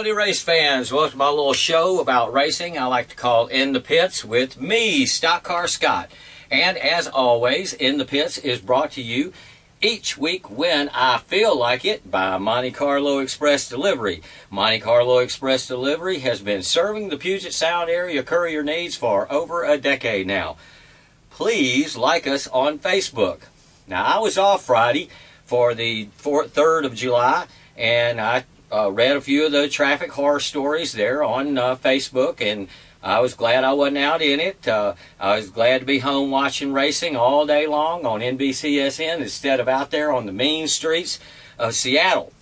Howdy race fans, welcome to my little show about racing I like to call In the Pits with me, StockCar Scott. And as always, In the Pits is brought to you each week when I feel like it by Monte Carlo Express Delivery. Monte Carlo Express Delivery has been serving the Puget Sound area courier needs for over a decade now. Please like us on Facebook. Now, I was off Friday for the 3rd of July, and I read a few of the traffic horror stories there on Facebook, and I was glad I wasn't out in it. I was glad to be home watching racing all day long on NBCSN instead of out there on the mean streets of Seattle.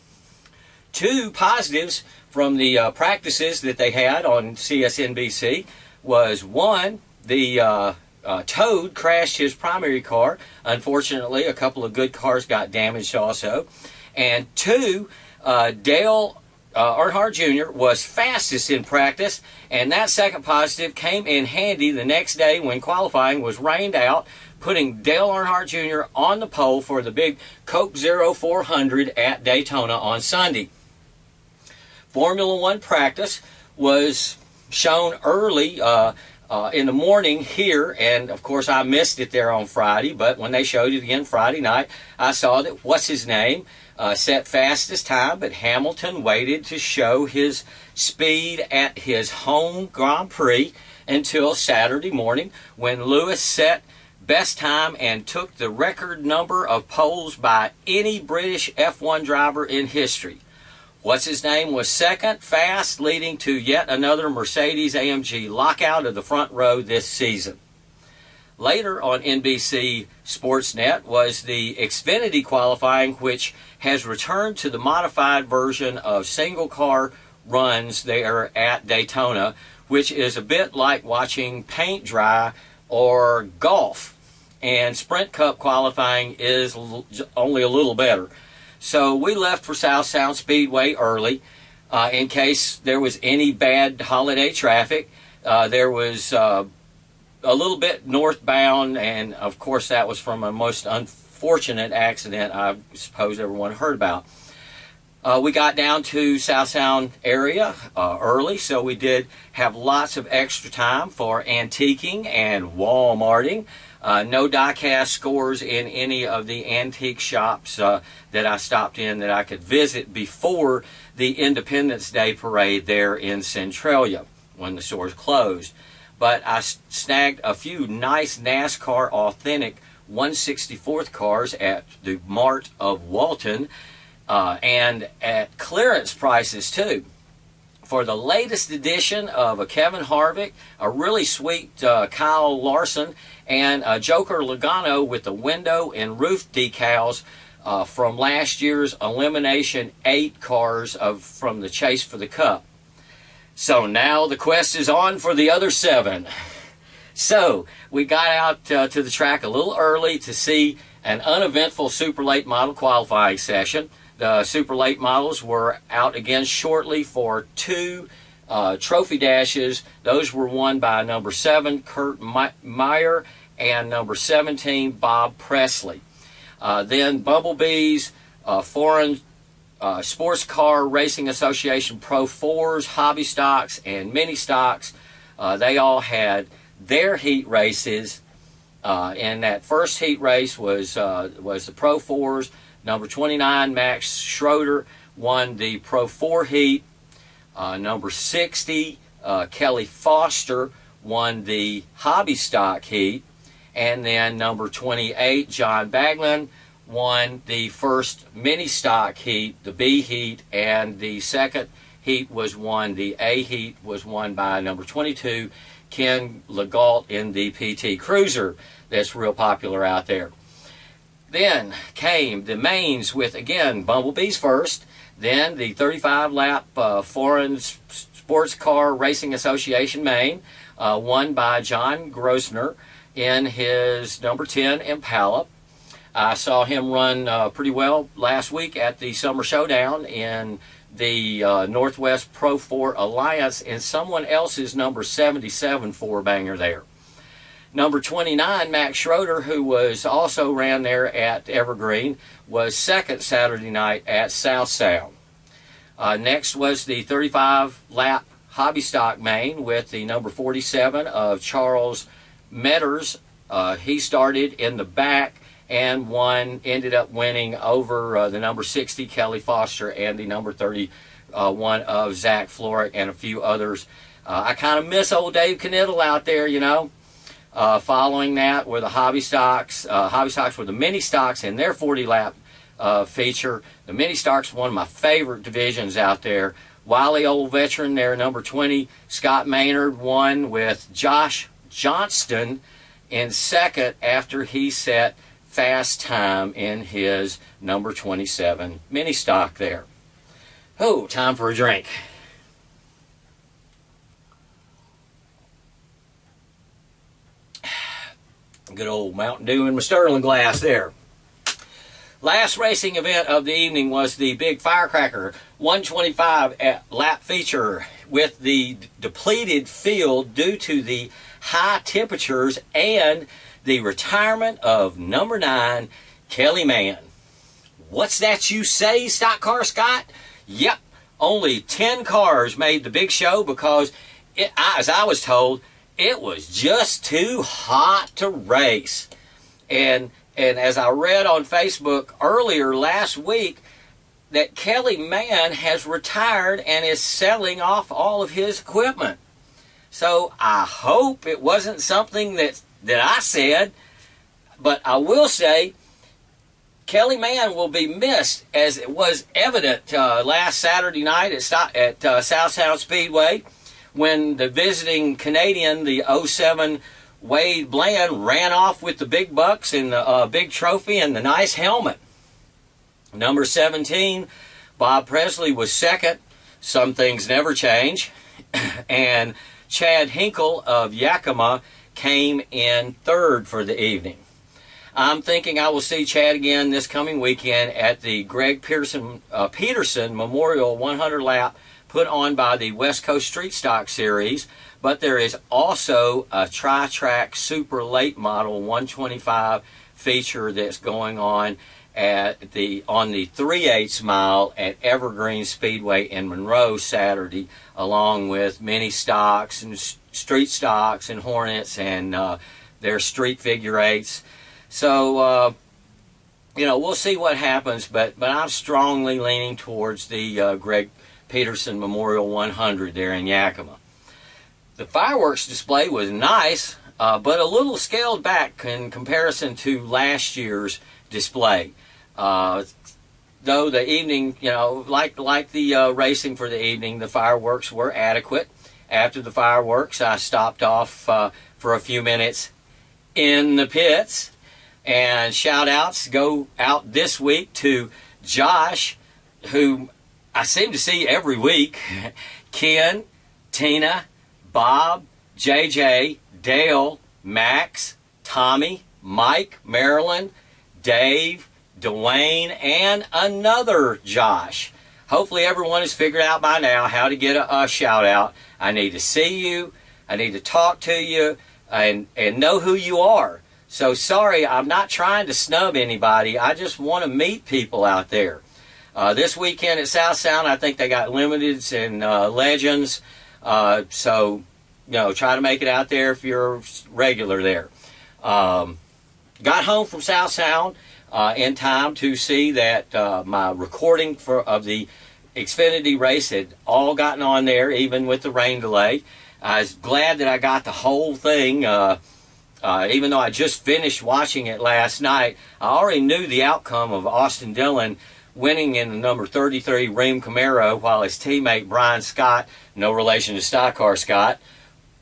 Two positives from the practices that they had on CSNBC was, one, the Toad crashed his primary car. Unfortunately, a couple of good cars got damaged also. And two, Dale Earnhardt Jr. was fastest in practice, and that second positive came in handy the next day when qualifying was rained out, putting Dale Earnhardt Jr. on the pole for the big Coke Zero 400 at Daytona on Sunday. Formula One practice was shown early in the morning here, and of course I missed it there on Friday, but when they showed it again Friday night, I saw that what's-his-name set fastest time, but Hamilton waited to show his speed at his home Grand Prix until Saturday morning when Lewis set best time and took the record number of poles by any British F1 driver in history. What's-his-name was second fast, leading to yet another Mercedes-AMG lockout of the front row this season. Later on NBC Sportsnet was the Xfinity qualifying, which has returned to the modified version of single-car runs there at Daytona, which is a bit like watching paint dry or golf. And Sprint Cup qualifying is only a little better. So we left for South Sound Speedway early in case there was any bad holiday traffic. There was a little bit northbound, and of course that was from a most unfortunate accident I suppose everyone heard about. We got down to South Sound area early, so we did have lots of extra time for antiquing and Walmarting. No die-cast scores in any of the antique shops that I stopped in that I could visit before the Independence Day parade there in Centralia when the stores closed. But I snagged a few nice NASCAR authentic 1/64th cars at the Mart of Walton and at clearance prices too. For the latest edition of a Kevin Harvick, a really sweet Kyle Larson, and a Joker Logano with the window and roof decals from last year's Elimination 8 cars from the Chase for the Cup. So now the quest is on for the other 7. So we got out to the track a little early to see an uneventful super late model qualifying session. The super late models were out again shortly for 2 trophy dashes. Those were won by number 7 Kurt Meyer and number 17 Bob Presley. Then Bumblebees, foreign Sports Car Racing Association Pro 4s, hobby stocks, and mini stocks. They all had their heat races. And that first heat race was the Pro 4s. Number 29, Max Schroeder, won the Pro 4 heat. Number 60, Kelly Foster, won the hobby stock heat. And then number 28, John Baglin, won the first mini stock heat, the B heat, and the second heat was won, the A heat was won by number 22, Ken Legault in the PT Cruiser that's real popular out there. Then came the mains with, again, Bumblebees first, then the 35-lap Foreign Sports Car Racing Association main, won by John Grosvenor in his number 10 Impala. I saw him run pretty well last week at the Summer Showdown in the Northwest Pro 4 Alliance in someone else's number 77 four-banger there. Number 29, Max Schroeder, who was also ran there at Evergreen, was second Saturday night at South Sound. Next was the 35-lap hobby stock main with the number 47 of Charles Metters. He started in the back and ended up winning over the number 60 Kelly Foster and the number 31 of Zach Florick and a few others. I kind of miss old Dave Knittel out there, you know. Following that were the hobby stocks. Hobby stocks were the mini stocks and their 40-lap feature. The mini stocks, one of my favorite divisions out there. Wily old veteran there, number 20. Scott Maynard won with Josh Johnston in second after he set fast time in his number 27 mini stock there. Oh, time for a drink. Good old Mountain Dew in my Sterling glass there. Last racing event of the evening was the big Firecracker 125 lap feature with the depleted field due to the high temperatures and the retirement of number 9, Kelly Mann. What's that you say, StockCar Scott? Yep, only 10 cars made the big show because, as I was told, it was just too hot to race. And as I read on Facebook earlier last week, that Kelly Mann has retired and is selling off all of his equipment. So I hope it wasn't something that I said, but I will say Kelly Mann will be missed, as it was evident last Saturday night at Southtown Speedway when the visiting Canadian, the 07 Wade Bland, ran off with the big bucks and the big trophy and the nice helmet. Number 17, Bob Presley, was second. Some things never change. And Chad Hinkle of Yakima came in third for the evening. I'm thinking I will see Chad again this coming weekend at the Greg Peterson Memorial 100 lap put on by the West Coast Street Stock Series, but there is also a Tri-Track Super Late Model 125 feature that's going on on the 3/8 mile at Evergreen Speedway in Monroe Saturday, along with mini stocks and street stocks and Hornets and their street figure eights. So you know, we'll see what happens, but I'm strongly leaning towards the Greg Peterson Memorial 100 there in Yakima. The fireworks display was nice, but a little scaled back in comparison to last year's display. Though the evening, you know, like the racing for the evening, the fireworks were adequate. After the fireworks, I stopped off for a few minutes in the pits, and shout-outs go out this week to Josh, who I seem to see every week, Ken, Tina, Bob, JJ, Dale, Max, Tommy, Mike, Marilyn, Dave, Dwayne, and another Josh. Hopefully everyone has figured out by now how to get a shout out. I need to see you, I need to talk to you, and know who you are. So sorry, I'm not trying to snub anybody. I just want to meet people out there. This weekend at South Sound, I think they got limiteds and legends. So, you know, try to make it out there if you're regular there. Got home from South Sound in time to see that my recording of the Xfinity race had all gotten on there, even with the rain delay. I was glad that I got the whole thing, even though I just finished watching it last night. I already knew the outcome of Austin Dillon winning in the number 33 Ream Camaro, while his teammate Brian Scott, no relation to StockCar Scott,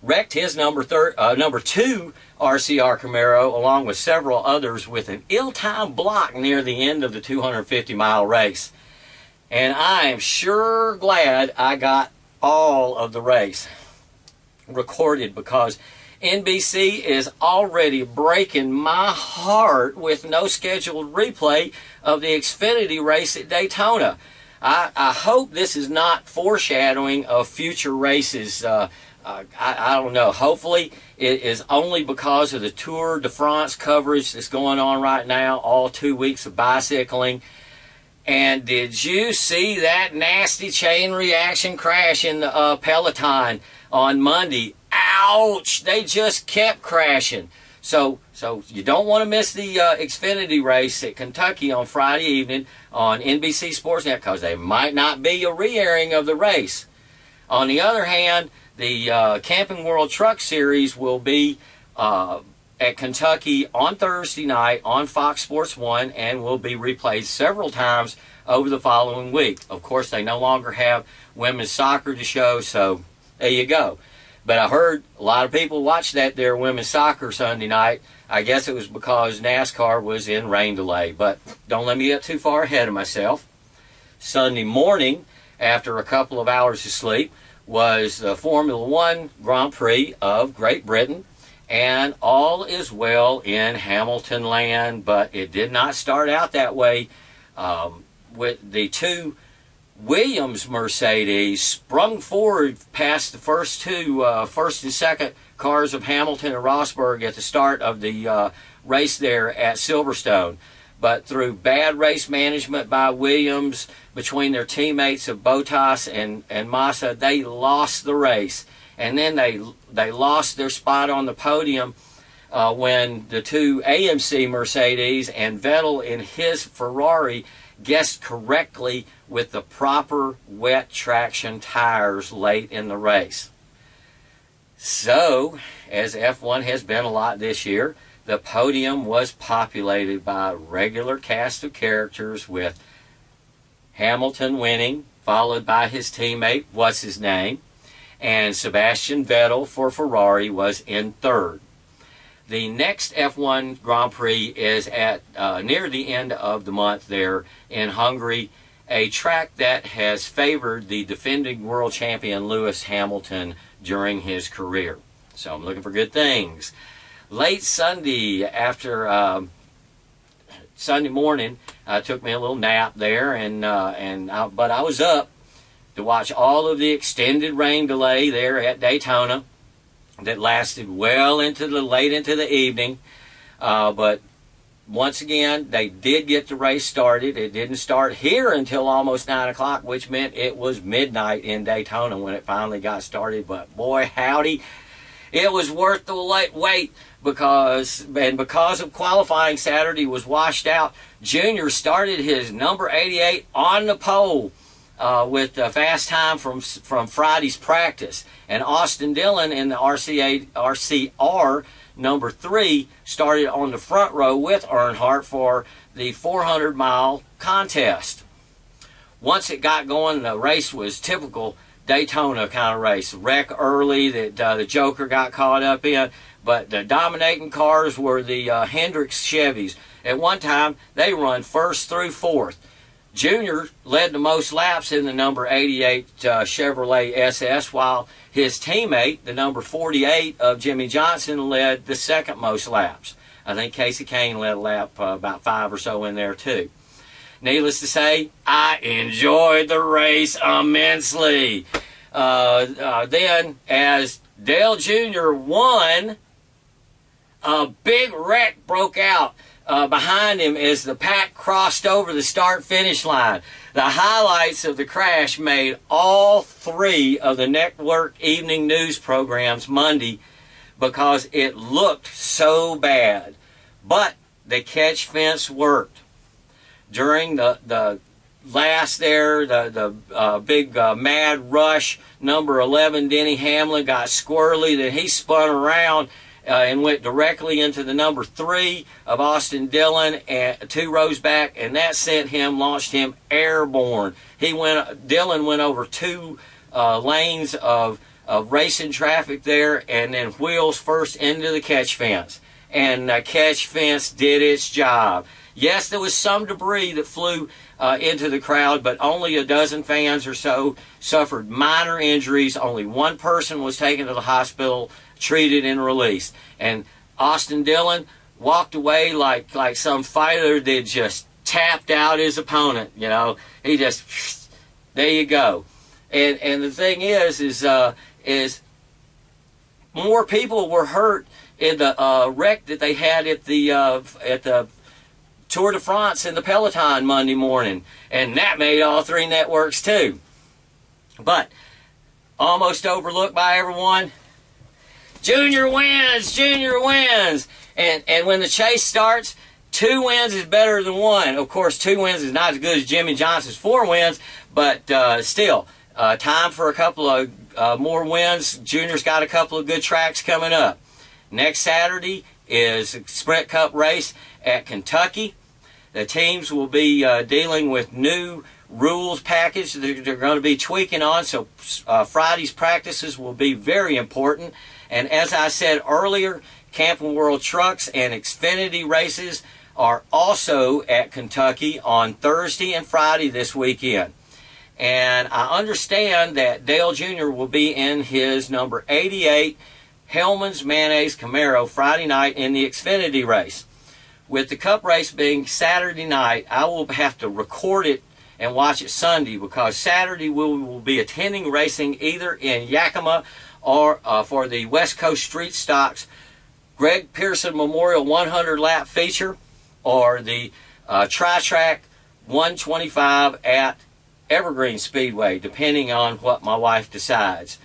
wrecked his number 2 RCR Camaro along with several others with an ill-timed block near the end of the 250-mile race. And I am sure glad I got all of the race recorded, because NBC is already breaking my heart with no scheduled replay of the Xfinity race at Daytona. I hope this is not foreshadowing of future races. I don't know. Hopefully it is only because of the Tour de France coverage that's going on right now, all 2 weeks of bicycling. And did you see that nasty chain reaction crash in the Peloton on Monday? Ouch! They just kept crashing. So you don't want to miss the Xfinity race at Kentucky on Friday evening on NBC Sportsnet, because there might not be a re-airing of the race. On the other hand, the Camping World Truck Series will be at Kentucky on Thursday night on Fox Sports 1 and will be replayed several times over the following week. Of course, they no longer have women's soccer to show, so there you go. But I heard a lot of people watched that there women's soccer Sunday night. I guess it was because NASCAR was in rain delay, but don't let me get too far ahead of myself. Sunday morning, after a couple of hours of sleep, was the Formula One Grand Prix of Great Britain. And all is well in Hamilton land, but it did not start out that way. With the two Williams Mercedes sprung forward past the first and second cars of Hamilton and Rosberg at the start of the race there at Silverstone. But through bad race management by Williams between their teammates of Bottas and Massa, they lost the race. And then they lost their spot on the podium when the two AMC Mercedes and Vettel in his Ferrari guessed correctly with the proper wet traction tires late in the race. So, as F1 has been a lot this year, the podium was populated by a regular cast of characters, with Hamilton winning, followed by his teammate, what's his name, and Sebastian Vettel for Ferrari was in third. The next F1 Grand Prix is at near the end of the month there in Hungary, a track that has favored the defending world champion Lewis Hamilton during his career. So I'm looking for good things. Late Sunday, after Sunday morning, I took me a little nap there, but I was up to watch all of the extended rain delay there at Daytona that lasted well into the late into the evening. But once again, they did get the race started. It didn't start here until almost 9 o'clock, which meant it was midnight in Daytona when it finally got started. But boy, howdy, it was worth the wait, because of qualifying Saturday was washed out. Junior started his number 88 on the pole with the fast time from Friday's practice. And Austin Dillon in the RCR number 3 started on the front row with Earnhardt for the 400-mile contest. Once it got going, the race was typical Daytona kind of race. Wreck early that the Joker got caught up in, but the dominating cars were the Hendricks Chevys. At one time, they run first through fourth. Junior led the most laps in the number 88 Chevrolet SS, while his teammate, the number 48 of Jimmy Johnson, led the second most laps. I think Casey Kane led a lap about 5 or so in there too. Needless to say, I enjoyed the race immensely. Then, as Dale Jr. won, a big wreck broke out behind him as the pack crossed over the start-finish line. The highlights of the crash made all 3 of the network evening news programs Monday because it looked so bad. But the catch fence worked. During the last there, the big mad rush, number 11 Denny Hamlin got squirrely, then he spun around and went directly into the number 3 of Austin Dillon, and 2 rows back, and that launched him airborne. Dillon went over 2 lanes of racing traffic there, and then wheels first into the catch fence. And the catch fence did its job. Yes, there was some debris that flew into the crowd, but only a dozen fans or so suffered minor injuries. Only 1 person was taken to the hospital, treated and released. And Austin Dillon walked away like some fighter that just tapped out his opponent. You know, he just, there you go. And the thing is more people were hurt in the wreck that they had at the Tour de France in the Peloton Monday morning, and that made all 3 networks too. But almost overlooked by everyone, Junior wins, Junior wins. And when the chase starts, 2 wins is better than 1. Of course, 2 wins is not as good as Jimmy Johnson's 4 wins, but still, time for a couple of more wins. Junior's got a couple of good tracks coming up. Next Saturday is a Sprint Cup race at Kentucky. The teams will be dealing with new rules package that they're going to be tweaking on, so Friday's practices will be very important. And as I said earlier, Camping World Trucks and Xfinity races are also at Kentucky on Thursday and Friday this weekend. And I understand that Dale Jr. will be in his number 88 Hellman's Mayonnaise Camaro Friday night in the Xfinity race. With the Cup race being Saturday night, I will have to record it and watch it Sunday, because Saturday we will be attending racing either in Yakima or for the West Coast Street Stocks Greg Pearson Memorial 100 lap feature, or the Tri-Track 125 at Evergreen Speedway, depending on what my wife decides.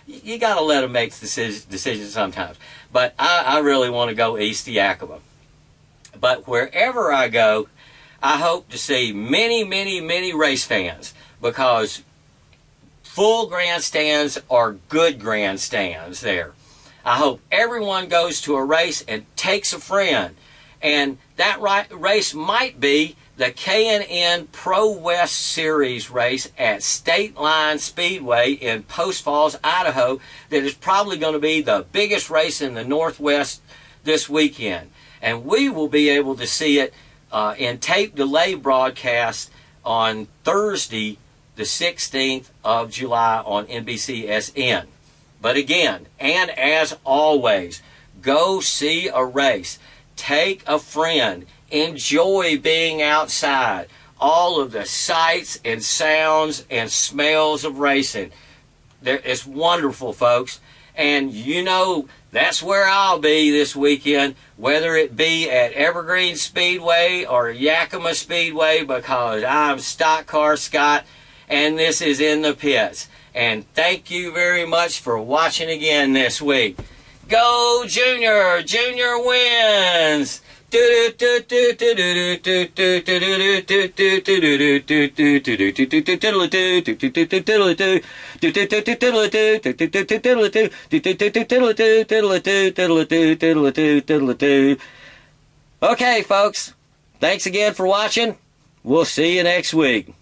You got to let them make decisions sometimes. But I really want to go east to Yakima. But wherever I go, I hope to see many, many, many race fans, because full grandstands are good grandstands there. I hope everyone goes to a race and takes a friend. And that race might be the K&N Pro West Series race at State Line Speedway in Post Falls, Idaho, that is probably going to be the biggest race in the Northwest this weekend. And we will be able to see it in tape delay broadcast on Thursday, the 16th of July on NBCSN. But again, and as always, go see a race. Take a friend. Enjoy being outside. All of the sights and sounds and smells of racing. It's wonderful, folks. And you know, that's where I'll be this weekend, whether it be at Evergreen Speedway or Yakima Speedway, because I'm StockCar Scott, and this is In the Pits. And thank you very much for watching again this week. Go Junior! Junior wins! Okay, folks. Thanks again for watching. We'll see you next week.